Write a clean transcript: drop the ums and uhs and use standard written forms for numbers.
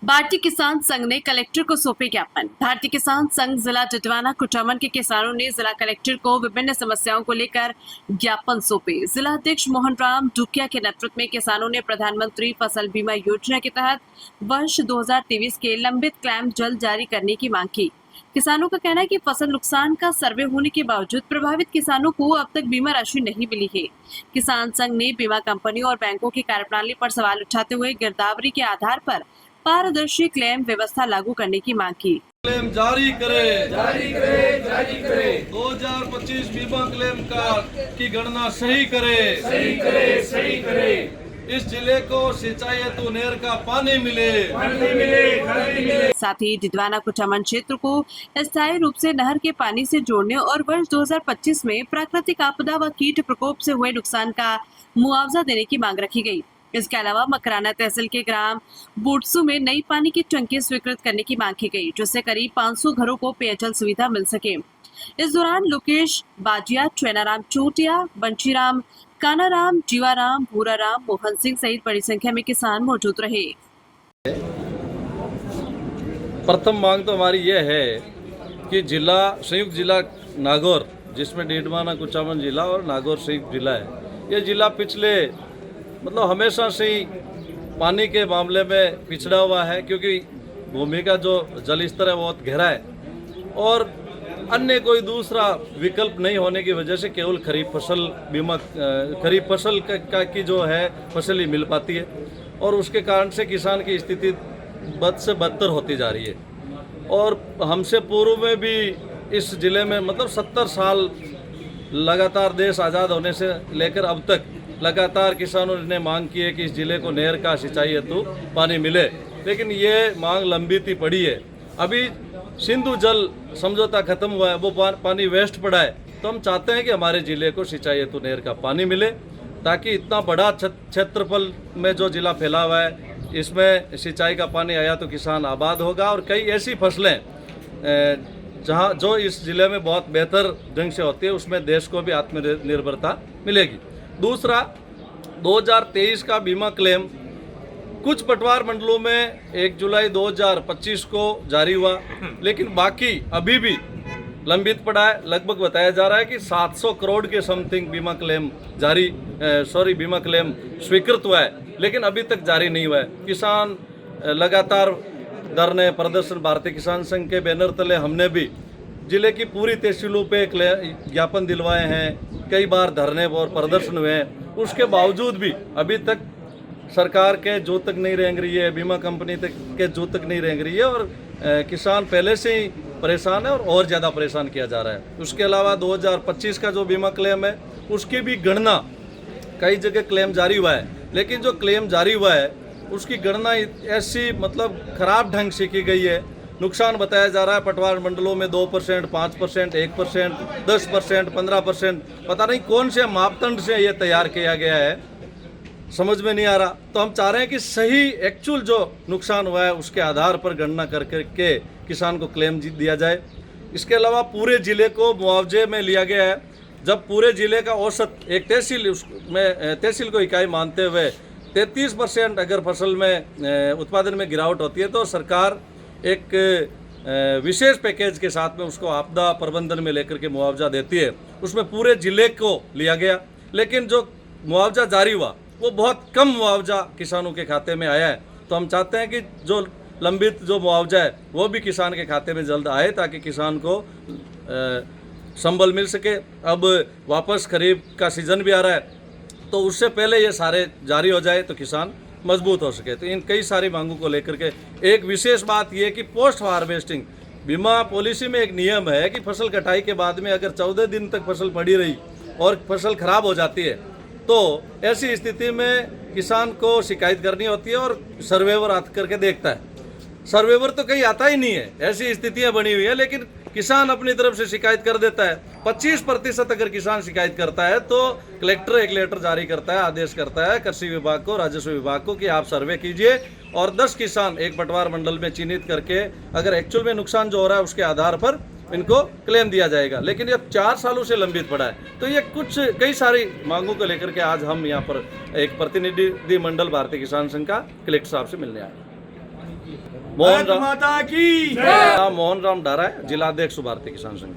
भारतीय किसान संघ ने कलेक्टर को सौंपे ज्ञापन। भारतीय किसान संघ जिला टिटवाना कुचामन के किसानों ने जिला कलेक्टर को विभिन्न समस्याओं को लेकर ज्ञापन सौंपे। जिला अध्यक्ष मोहन राम डुकिया के नेतृत्व में किसानों ने प्रधानमंत्री फसल बीमा योजना के तहत वर्ष 2023 के लंबित क्लेम जल्द जारी करने की मांग की। किसानों का कहना है कि फसल नुकसान का सर्वे होने के बावजूद प्रभावित किसानों को अब तक बीमा राशि नहीं मिली है। किसान संघ ने बीमा कंपनियों और बैंकों की कार्यप्रणाली पर सवाल उठाते हुए गिरदावरी के आधार पर पारदर्शी क्लेम व्यवस्था लागू करने की मांग की। क्लेम जारी करे 2025 बीमा क्लेम की गणना सही करे। इस जिले को सिंचाई हेतु नहर का पानी मिले। साथ ही टिटवाना कुचामन क्षेत्र को अस्थायी रूप से नहर के पानी से जोड़ने और वर्ष 2025 में प्राकृतिक आपदा व कीट प्रकोप से हुए नुकसान का मुआवजा देने की मांग रखी गई। इसके अलावा मकराना तहसील के ग्राम बूटसू में नई पानी की टंकी स्वीकृत करने की मांग की गई, जिससे करीब 500 घरों को पेयजल सुविधा मिल सके। इस दौरान लोकेश बाजिया, चैनाराम चोटिया, बंशीराम, कानाराम, जीवाराम, भूराराम, मोहन सिंह सहित बड़ी संख्या में किसान मौजूद रहे। प्रथम मांग तो हमारी यह है कि जिला संयुक्त जिला नागौर, जिसमें टिटवाना कुचामन जिला और नागौर संयुक्त जिला है, ये जिला पिछले हमेशा से ही पानी के मामले में पिछड़ा हुआ है, क्योंकि भूमि का जो जल स्तर है बहुत गहरा है और अन्य कोई दूसरा विकल्प नहीं होने की वजह से केवल खरीफ फसल की जो है फसल ही मिल पाती है और उसके कारण से किसान की स्थिति बद से बदतर होती जा रही है। और हमसे पूर्व में भी इस जिले में 70 साल लगातार देश आज़ाद होने से लेकर अब तक लगातार किसानों ने मांग की है कि इस जिले को नहर का सिंचाई हेतु पानी मिले, लेकिन ये मांग लंबित ही पड़ी है। अभी सिंधु जल समझौता खत्म हुआ है, वो पानी वेस्ट पड़ा है, तो हम चाहते हैं कि हमारे जिले को सिंचाई हेतु नहर का पानी मिले, ताकि इतना बड़ा क्षेत्रफल में जो जिला फैला हुआ है इसमें सिंचाई का पानी आया तो किसान आबाद होगा और कई ऐसी फसलें जहां जो इस जिले में बहुत बेहतर ढंग से होती है उसमें देश को भी आत्मनिर्भरता मिलेगी। दूसरा, 2023 का बीमा क्लेम कुछ पटवार मंडलों में 1 जुलाई 2025 को जारी हुआ, लेकिन बाकी अभी भी लंबित पड़ा है। लगभग बताया जा रहा है कि 700 करोड़ के समथिंग बीमा क्लेम बीमा क्लेम स्वीकृत हुआ है, लेकिन अभी तक जारी नहीं हुआ है। किसान लगातार धरने प्रदर्शन, भारतीय किसान संघ के बैनर तले हमने भी जिले की पूरी तहसीलों पे ज्ञापन दिलवाए हैं, कई बार धरने और प्रदर्शन हुए हैं। उसके बावजूद भी अभी तक सरकार के जो तक नहीं रेंग रही है, बीमा कंपनी तक के जो तक नहीं रेंग रही है और किसान पहले से ही परेशान है और ज़्यादा परेशान किया जा रहा है। उसके अलावा 2025 का जो बीमा क्लेम है उसकी भी गणना कई जगह क्लेम जारी हुआ है, लेकिन जो क्लेम जारी हुआ है उसकी गणना ऐसी खराब ढंग से की गई है। नुकसान बताया जा रहा है पटवार मंडलों में 2%, 5%, 1%, 10%, 15%, पता नहीं कौन से मापदंड से ये तैयार किया गया है, समझ में नहीं आ रहा। तो हम चाह रहे हैं कि सही एक्चुअल जो नुकसान हुआ है उसके आधार पर गणना करके किसान को क्लेम दिया जाए। इसके अलावा पूरे ज़िले को मुआवजे में लिया गया है। जब पूरे ज़िले का औसत एक तहसील को इकाई मानते हुए 33% अगर फसल में उत्पादन में गिरावट होती है तो सरकार एक विशेष पैकेज के साथ में उसको आपदा प्रबंधन में लेकर के मुआवजा देती है। उसमें पूरे ज़िले को लिया गया, लेकिन जो मुआवजा जारी हुआ वो बहुत कम मुआवजा किसानों के खाते में आया है। तो हम चाहते हैं कि जो लंबित जो मुआवजा है वो भी किसान के खाते में जल्द आए, ताकि किसान को संबल मिल सके। अब वापस खरीफ का सीज़न भी आ रहा है, तो उससे पहले ये सारे जारी हो जाए तो किसान मजबूत हो सके। तो इन कई सारी मांगों को लेकर के एक विशेष बात यह कि पोस्ट हार्वेस्टिंग बीमा पॉलिसी में एक नियम है कि फसल कटाई के बाद में अगर 14 दिन तक फसल पड़ी रही और फसल खराब हो जाती है तो ऐसी स्थिति में किसान को शिकायत करनी होती है और सर्वेवर आकर करके देखता है। सर्वेवर तो कहीं आता ही नहीं है, ऐसी स्थितियां बनी हुई है, लेकिन किसान अपनी तरफ से शिकायत कर देता है। 25% अगर किसान शिकायत करता है तो कलेक्टर एक लेटर जारी करता है, आदेश करता है कृषि विभाग को, राजस्व विभाग को कि आप सर्वे कीजिए और 10 किसान एक पटवार मंडल में चिन्हित करके अगर एक्चुअल में नुकसान जो हो रहा है उसके आधार पर इनको क्लेम दिया जाएगा। लेकिन ये 4 सालों से लंबित पड़ा है। तो ये कई सारी मांगों को लेकर के आज हम यहाँ पर एक प्रतिनिधि मंडल भारतीय किसान संघ का कलेक्टर साहब से मिलने आए। मोहन भारत माता की राम मोहन राम डारा है, जिलाध्यक्ष भारतीय किसान संघ।